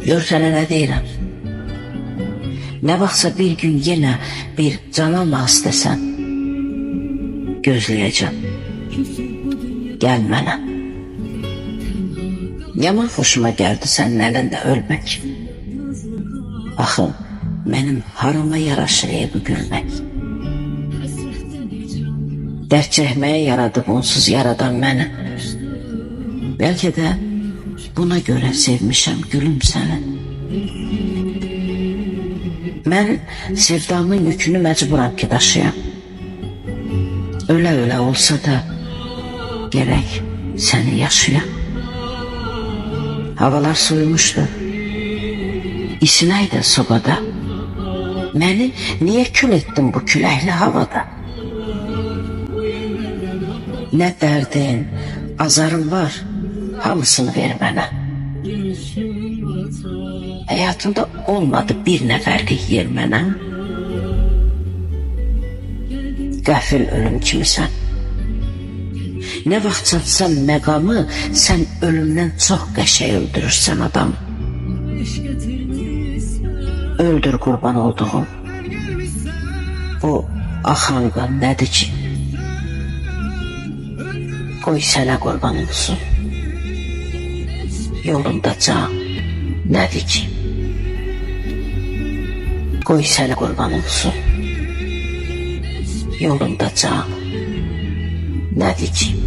Gör sənə nə deyirəm. Nə vaxtsa bir gün yenə bir can almaq istəsən, gözləyəcəm. Gəl mənə. Yaman xoşuma gəldi sənin əlində ölmək. Axı, mənim harama yaraşır bu gülmək. Dərd çəkməyə yaradıb onsuz yaradan məni. Bəlkə də buna görə sevmişəm gülüm səni. Mən sevdamın yükünü məcburam ki daşıyam. Ölə-ölə olsa da gərək səni yaşayam. Havalar soyumuşdu. İsinəydi sobada. Məni niyə kül etdin bu küləkli havada? Nə dərdin, azarın var, hamısını ver mənə. Həyatımda olmadı bir nəfərlik yer mənə. Qəfil ölüm kimisən. Nə vaxt çatsam məqamı, sən ölümdən çox qəşəng öldürürsən adamı. Öldür qurban olduğum. Bu axan qan nədir ki? Qoy sənə qurban olsun. Yolunda can nədir ki? Qoy sənə qurban olsun. Yolunda can nədir ki?